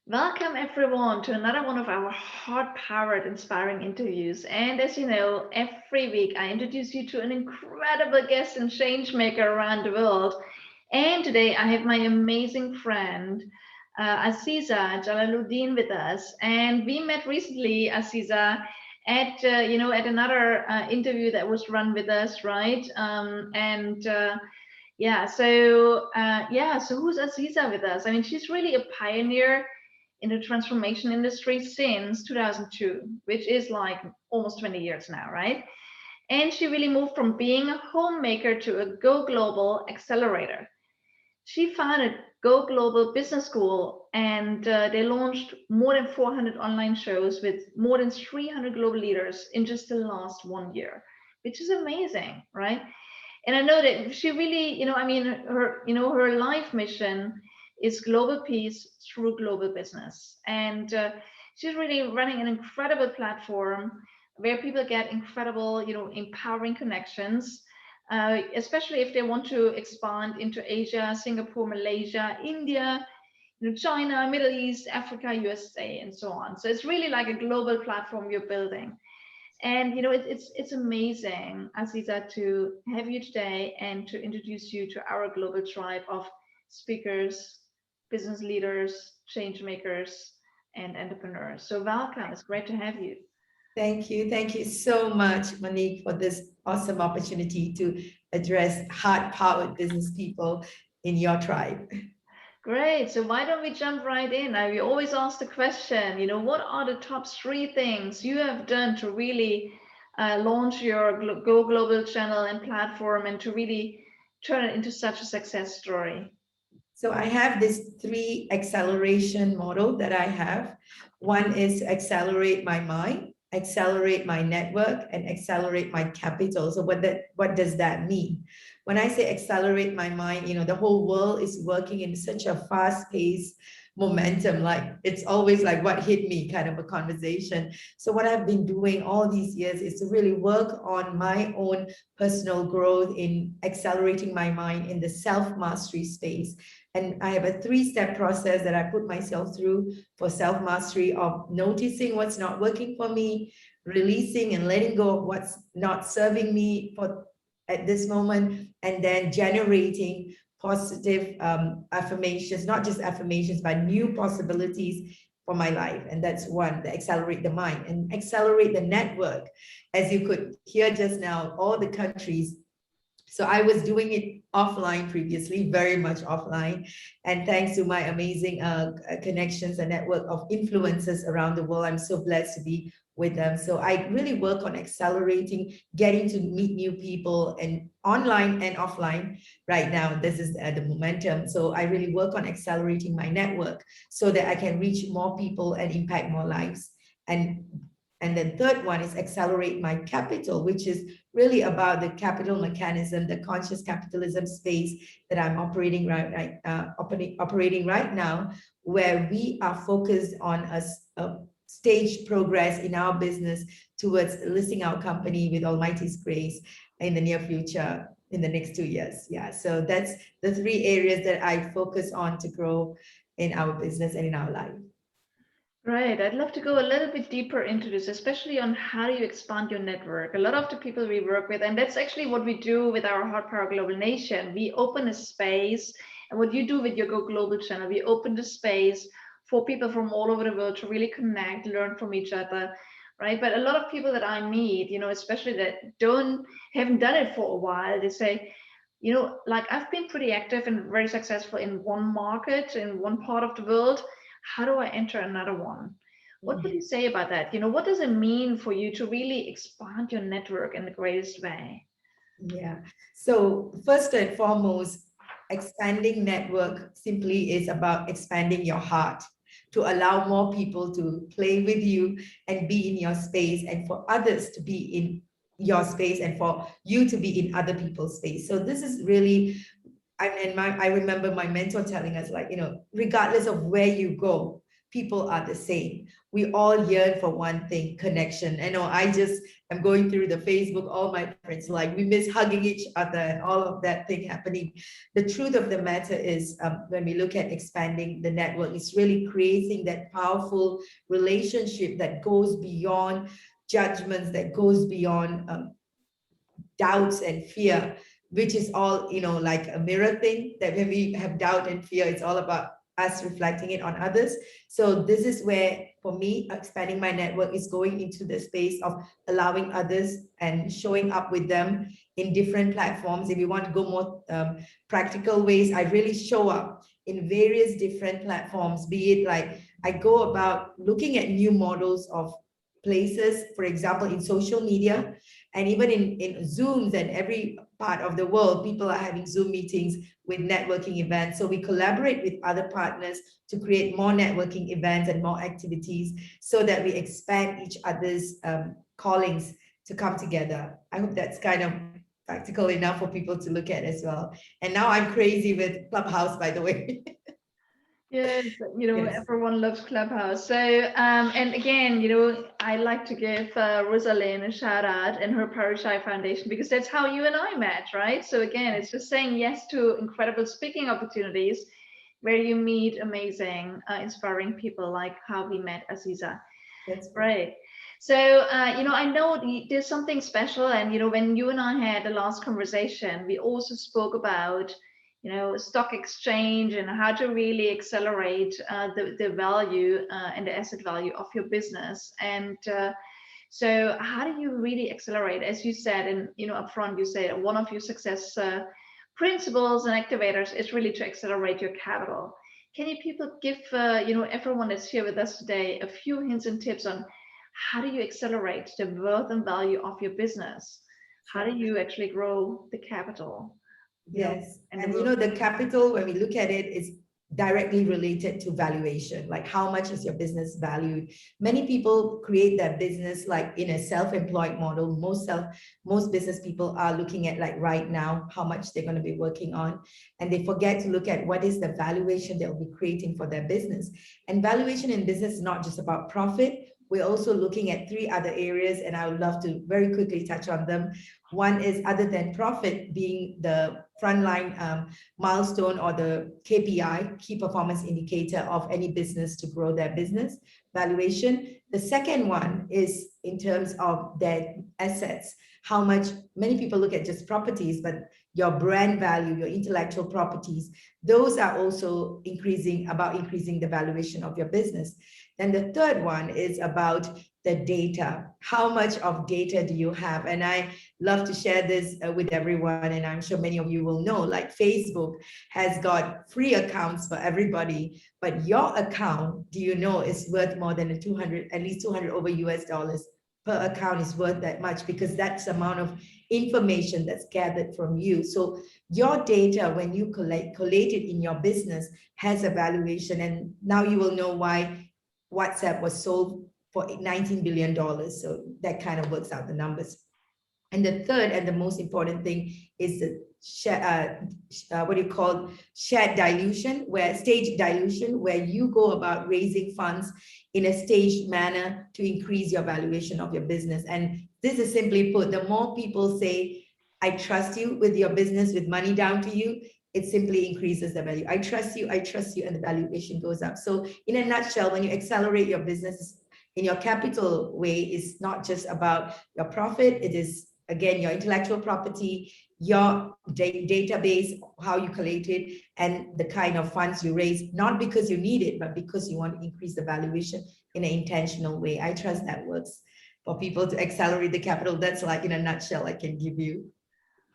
Welcome everyone to another one of our heart-powered inspiring interviews. And as you know, every week I introduce you to an incredible guest and change maker around the world. And today I have my amazing friend Aziza Jalaluddin with us. And we met recently, Aziza, at another interview that was run with us, right? So who's Aziza with us? I mean, she's really a pioneer in the transformation industry since 2002, which is like almost 20 years now, right? And she really moved from being a homemaker to a Go Global accelerator. She founded Go Global Business School, and they launched more than 400 online shows with more than 300 global leaders in just the last 1 year, which is amazing, right? And I know that she really, her life mission is global peace through global business. And she's really running an incredible platform where people get incredible, empowering connections, especially if they want to expand into Asia, Singapore, Malaysia, India, China, Middle East, Africa, USA, and so on. So it's really like a global platform you're building. And it's amazing, Aziza, to have you today and to introduce you to our global tribe of speakers, business leaders, change makers, and entrepreneurs. So welcome. It's great to have you. Thank you. Thank you so much, Monique, for this awesome opportunity to address heart-powered business people in your tribe. Great. So why don't we jump right in? We always ask the question, what are the top three things you have done to really launch your Go Global channel and platform and to really turn it into such a success story? So I have this three acceleration model that I have. One is to accelerate my mind, accelerate my network, and accelerate my capital. So what does that mean? When I say accelerate my mind, the whole world is working in such a fast-paced momentum, like it's always like what hit me kind of a conversation. So what I've been doing all these years is to really work on my own personal growth in accelerating my mind in the self-mastery space. And I have a three-step process that I put myself through for self-mastery of noticing what's not working for me, releasing and letting go of what's not serving me for at this moment, and then generating positive affirmations, not just affirmations, but new possibilities for my life. And that's one, the accelerate the mind and accelerate the network. As you could hear just now, all the countries. So I was doing it offline previously, very much offline. And thanks to my amazing connections and network of influencers around the world, I'm so blessed to be with them. So I really work on accelerating, getting to meet new people and online and offline right now. This is the momentum. So I really work on accelerating my network so that I can reach more people and impact more lives. And then third one is accelerate my capital, which is really about the capital mechanism, the conscious capitalism space that I'm operating right now, where we are focused on a stage progress in our business towards listing our company with Almighty's grace in the near future, in the next 2 years. Yeah, so that's the three areas that I focus on to grow in our business and in our life. Right. I'd love to go a little bit deeper into this, especially on how do you expand your network. A lot of the people we work with, and that's actually what we do with our Heart Power Global Nation. We open a space, and what you do with your Go Global channel, we open the space for people from all over the world to really connect, learn from each other, right? But a lot of people that I meet, especially that haven't done it for a while, they say, like I've been pretty active and very successful in one market, in one part of the world. How do I enter another one? What would you say about that? What does it mean for you to really expand your network in the greatest way? Yeah. So first and foremost, expanding network simply is about expanding your heart to allow more people to play with you and be in your space, and for others to be in your space, and for you to be in other people's space. So this is really, I remember my mentor telling us, like, regardless of where you go, people are the same. We all yearn for one thing, connection. I know I just am going through the Facebook, all my friends, like we miss hugging each other and all of that thing happening. The truth of the matter is when we look at expanding the network, it's really creating that powerful relationship that goes beyond judgments, that goes beyond doubts and fear, which is all, like a mirror thing, that when we have doubt and fear, it's all about us reflecting it on others. So this is where, for me, expanding my network is going into the space of allowing others and showing up with them in different platforms. If you want to go more practical ways, I really show up in various different platforms, be it like I go about looking at new models of places, for example, in social media, and even in Zooms and every part of the world, people are having Zoom meetings with networking events. So we collaborate with other partners to create more networking events and more activities so that we expand each other's callings to come together. I hope that's kind of practical enough for people to look at as well. And now I'm crazy with Clubhouse, by the way. Yes, Yes. everyone loves Clubhouse. So, and again, I like to give Rosalind a shout out and her Parashai Foundation, because that's how you and I met, right? So again, it's just saying yes to incredible speaking opportunities where you meet amazing, inspiring people like how we met Aziza. That's Right. So, I know there's something special. And, when you and I had the last conversation, we also spoke about, stock exchange and how to really accelerate the value and the asset value of your business. And so how do you really accelerate? As you said, and, upfront, you said one of your success principles and activators is really to accelerate your capital. Can you people give everyone that's here with us today a few hints and tips on how do you accelerate the worth and value of your business? How do you actually grow the capital? Yes. And And the capital, when we look at it, is directly related to valuation. Like, how much is your business valued? Many people create their business like in a self-employed model. Most business people are looking at, like, right now, how much they're going to be working on. And they forget to look at what is the valuation they'll be creating for their business. And valuation in business is not just about profit. We're also looking at 3 other areas, and I would love to very quickly touch on them. One is, other than profit being the frontline milestone or the KPI, key performance indicator of any business to grow their business, valuation. The second one is in terms of their assets. How much, many people look at just properties, but your brand value, your intellectual properties, those are also increasing the valuation of your business. Then the third one is about the data. How much of data do you have? And I love to share this with everyone, and I'm sure many of you will know, like Facebook has got free accounts for everybody, but your account, do you know, is worth more than at least 200 over US dollars per account is worth that much, because that's the amount of information that's gathered from you. So your data, when you collate it in your business, has a valuation. And now you will know why WhatsApp was sold for $19 billion. So that kind of works out the numbers. And the third and the most important thing is the shared dilution, stage dilution, where you go about raising funds in a staged manner to increase your valuation of your business. And this is simply put, the more people say, I trust you with your business, with money down to you, it simply increases the value. I trust you, and the valuation goes up. So in a nutshell, when you accelerate your business in your capital way, it's not just about your profit, it is, again, your intellectual property, your database, how you collate it, and the kind of funds you raise, not because you need it, but because you want to increase the valuation in an intentional way. I trust that works for people to accelerate the capital. That's, like, in a nutshell, I can give you.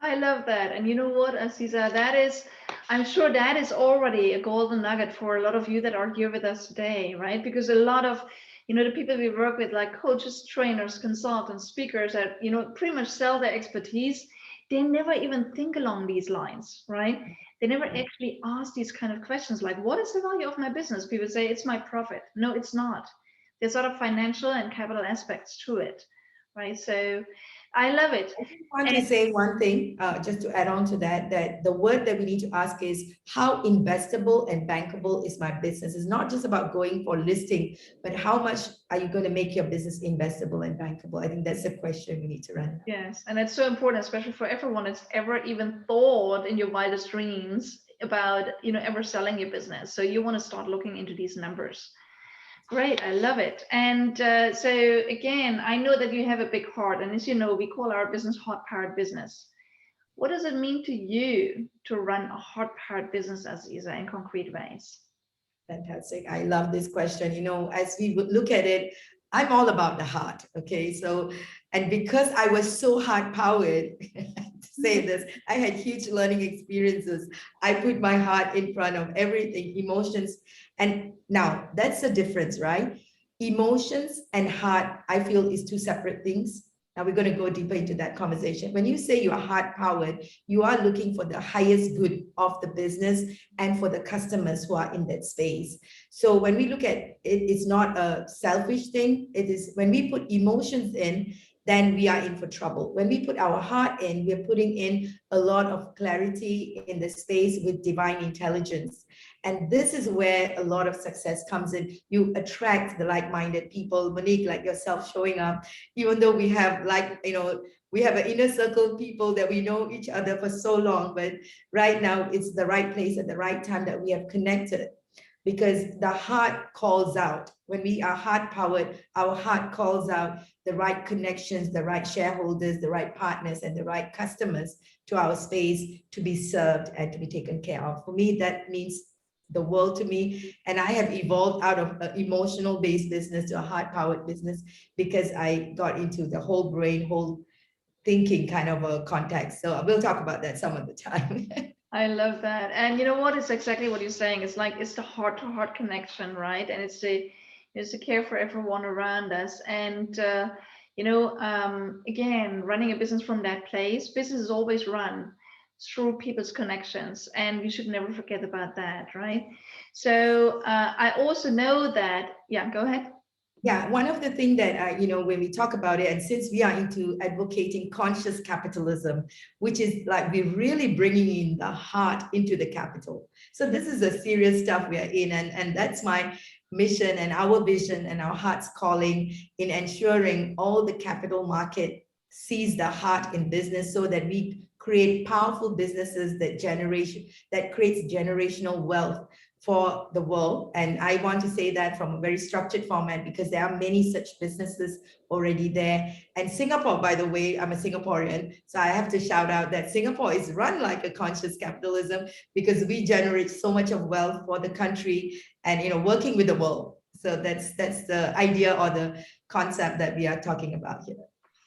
I love that. And you know what, Aziza, I'm sure that is already a golden nugget for a lot of you that are here with us today, right? Because a lot of, the people we work with, like coaches, trainers, consultants, speakers that, pretty much sell their expertise, they never even think along these lines, right? They never actually ask these kind of questions like, what is the value of my business? People say, it's my profit. No, it's not. There's a lot of financial and capital aspects to it, right? So I love it. I just want to say one thing, just to add on to that, that the word that we need to ask is how investable and bankable is my business? It's not just about going for listing, but how much are you going to make your business investable and bankable? I think that's the question we need to run. Yes, and it's so important, especially for everyone that's ever even thought in your wildest dreams about, ever selling your business. So you want to start looking into these numbers. Great, I love it. And so again, I know that you have a big heart, and as you know, we call our business heart-powered business. What does it mean to you to run a heart-powered business, Aziza, in concrete ways? Fantastic. I love this question. As we would look at it, I'm all about the heart. Okay. So, and because I was so heart powered, to say this, I had huge learning experiences. I put my heart in front of everything, emotions. And now that's the difference, right? Emotions and heart, I feel, is two separate things. Now we're going to go deeper into that conversation. When you say you're heart powered, you are looking for the highest good of the business and for the customers who are in that space. So when we look at it, it's not a selfish thing. It is when we put emotions in, then we are in for trouble. When we put our heart in, we're putting in a lot of clarity in the space with divine intelligence. And this is where a lot of success comes in. You attract the like-minded people, Monique, like yourself showing up, even though we have we have an inner circle of people that we know each other for so long, but right now it's the right place at the right time that we have connected, because the heart calls out. When we are heart powered, our heart calls out the right connections, the right shareholders, the right partners, and the right customers to our space to be served and to be taken care of. For me, that means the world to me. And I have evolved out of an emotional based business to a heart powered business because I got into the whole brain, whole thinking kind of a context. So we'll talk about that some of the time. I love that. And you know what? It's exactly what you're saying. It's like it's the heart to heart connection, right? And it's the care for everyone around us. And again, running a business from that place, business is always run through people's connections, and we should never forget about that, right? So I also know that, yeah, go ahead. Yeah, one of the things that, when we talk about it, and since we are into advocating conscious capitalism, which is like we're really bringing in the heart into the capital. So this is the serious stuff we are in, and that's my mission and our vision and our heart's calling in ensuring all the capital market sees the heart in business so that we create powerful businesses that creates generational wealth for the world. And I want to say that from a very structured format because there are many such businesses already there. And Singapore, by the way, I'm a Singaporean, so I have to shout out that Singapore is run like a conscious capitalism because we generate so much of wealth for the country and working with the world. So that's the idea or the concept that we are talking about here.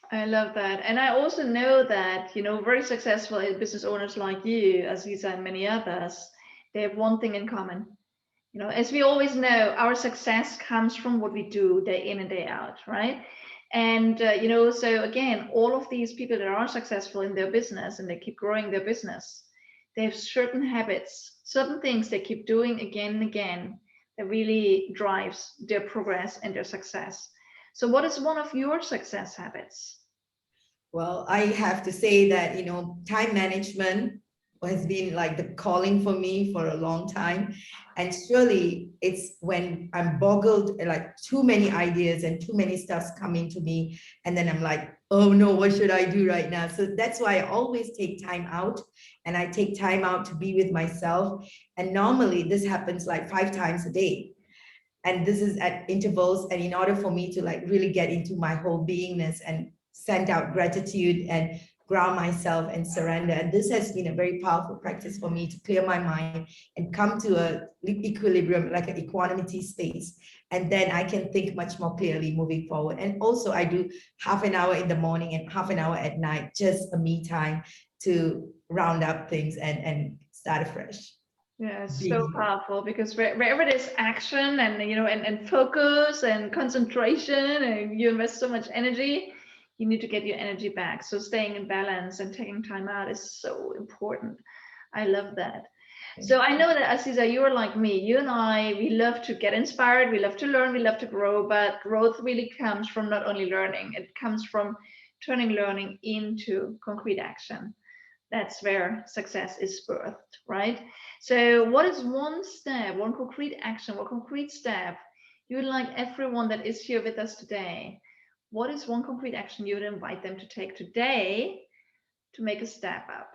I love that. And I also know that, very successful business owners like you, Aziza, and many others, they have one thing in common. As we always know, our success comes from what we do day in and day out, right? And, so again, all of these people that are successful in their business and they keep growing their business, they have certain habits, certain things they keep doing again and again that really drives their progress and their success. So what is one of your success habits? Well, I have to say that, time management has been like the calling for me for a long time. And surely it's when I'm boggled, like too many ideas and too many stuffs coming to me. And then I'm like, oh no, what should I do right now? So that's why I always take time out, and I take time out to be with myself. And normally this happens like 5 times a day. And this is at intervals. And in order for me to like really get into my whole beingness and send out gratitude and ground myself and surrender. And this has been a very powerful practice for me to clear my mind and come to a equilibrium, like an equanimity space. And then I can think much more clearly moving forward. And also I do half an hour in the morning and half an hour at night, just a me time to round up things and start afresh. Yeah, it's so powerful because wherever there's action and and focus and concentration and you invest so much energy, you need to get your energy back. So staying in balance and taking time out is so important. I love that. So I know that Aziza, you're like me. You and I, we love to get inspired, we love to learn, we love to grow, but growth really comes from not only learning, it comes from turning learning into concrete action. That's where success is birthed, right? So what is one step, one concrete action, one concrete step you would like everyone that is here with us today? What is one concrete action you would invite them to take today to make a step up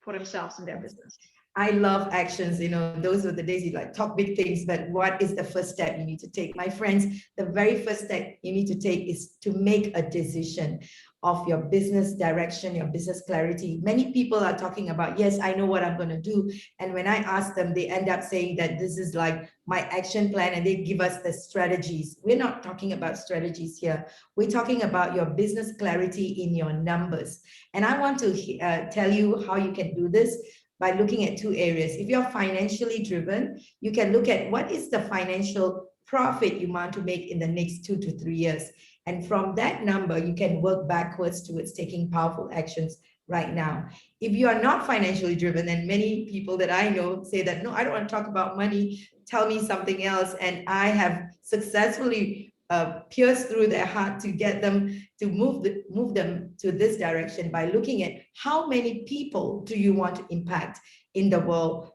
for themselves and their business? I love actions, those were the days you like talk big things, but what is the first step you need to take? My friends, the very first step you need to take is to make a decision of your business direction, your business clarity. Many people are talking about, yes, I know what I'm going to do. And when I ask them, they end up saying that this is like my action plan and they give us the strategies. We're not talking about strategies here. We're talking about your business clarity in your numbers. And I want to tell you how you can do this by looking at two areas. If you're financially driven, you can look at what is the financial profit you want to make in the next 2 to 3 years. And from that number, you can work backwards towards taking powerful actions right now. If you are not financially driven, and many people that I know say that, no, I don't want to talk about money, tell me something else. And I have successfully pierce through their heart to get them to move them to this direction by looking at how many people do you want to impact in the world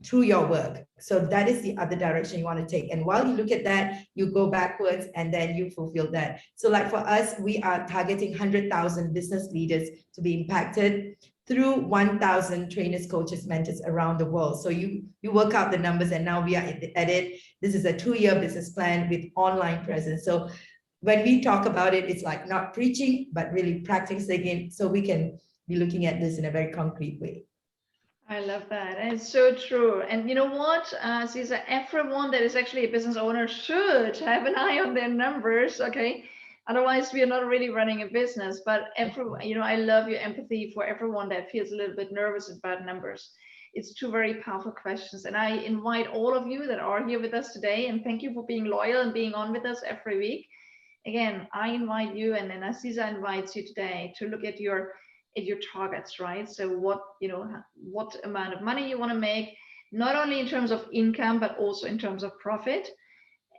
through your work. So that is the other direction you want to take. And while you look at that, you go backwards and then you fulfill that. So like for us, we are targeting 100,000 business leaders to be impacted through 1,000 trainers, coaches, mentors around the world. So you work out the numbers, and now we are at it. This is a 2-year business plan with online presence. So when we talk about it, it's like not preaching, but really practicing it, so we can be looking at this in a very concrete way. I love that. And it's so true. And you know what, Cesar, everyone that is actually a business owner should have an eye on their numbers, okay? Otherwise, we are not really running a business. But I love your empathy for everyone that feels a little bit nervous about numbers. It's two very powerful questions. And I invite all of you that are here with us today, and thank you for being loyal and being on with us every week. Again, I invite you, and then Aziza invites you today to look at your targets, right? So what amount of money you want to make, not only in terms of income, but also in terms of profit.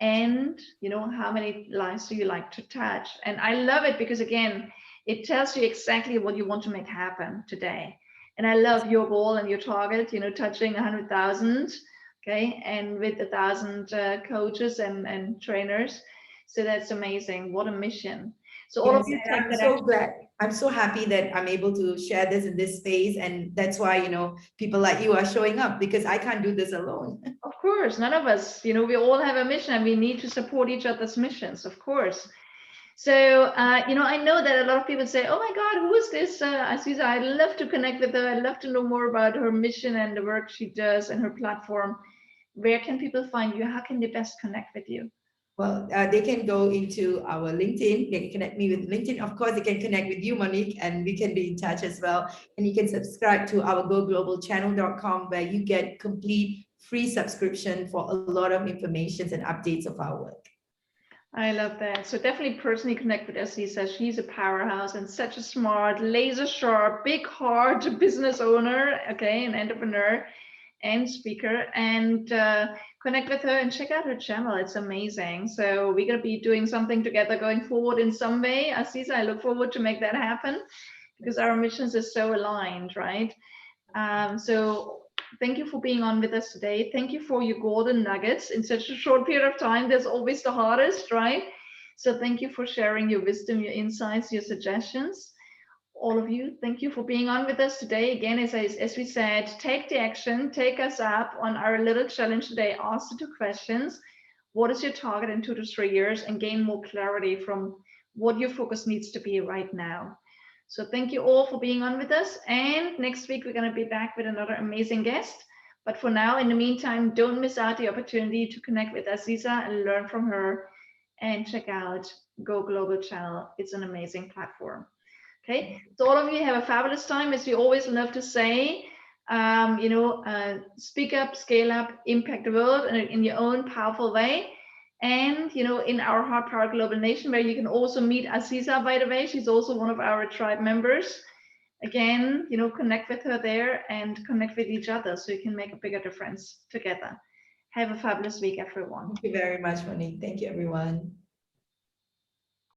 And how many lives do you like to touch? And I love it because, again, it tells you exactly what you want to make happen today. And I love your goal and your target, touching 100,000, okay, and with 1,000 coaches and trainers. So that's amazing. What a mission. So all of you take I'm so glad. I'm so happy that I'm able to share this in this space. And that's why, people like you are showing up, because I can't do this alone. Of course, none of us, we all have a mission and we need to support each other's missions, of course. So, I know that a lot of people say, oh my God, who is this Aziza? I'd love to connect with her. I'd love to know more about her mission and the work she does and her platform. Where can people find you? How can they best connect with you? Well, they can go into our LinkedIn. They can connect me with LinkedIn. Of course, they can connect with you, Monique, and we can be in touch as well. And you can subscribe to our goglobalchannel.com, where you get complete free subscription for a lot of information and updates of our work. I love that. So definitely personally connect with Aziza. She's a powerhouse and such a smart, laser sharp, big heart business owner, okay, an entrepreneur and speaker. And connect with her and check out her channel. It's amazing. So we're going to be doing something together going forward in some way. Aziza, I look forward to make that happen because our missions are so aligned, right? So thank you for being on with us today. Thank you for your golden nuggets in such a short period of time. That's always the hardest, right? So thank you for sharing your wisdom, your insights, your suggestions. All of you, thank you for being on with us today. Again, as we said, take the action, take us up on our little challenge today. Ask the 2 questions. What is your target in 2 to 3 years? And gain more clarity from what your focus needs to be right now. So thank you all for being on with us. And next week, we're going to be back with another amazing guest. But for now, in the meantime, don't miss out the opportunity to connect with Aziza and learn from her, and check out Go Global Channel. It's an amazing platform. Okay, so all of you have a fabulous time, as we always love to say. Speak up, scale up, impact the world in your own powerful way. And in our Heart Power Global Nation, where you can also meet Aziza, by the way, she's also one of our tribe members. Again, connect with her there and connect with each other so you can make a bigger difference together. Have a fabulous week, everyone. Thank you very much, Monique. Thank you, everyone.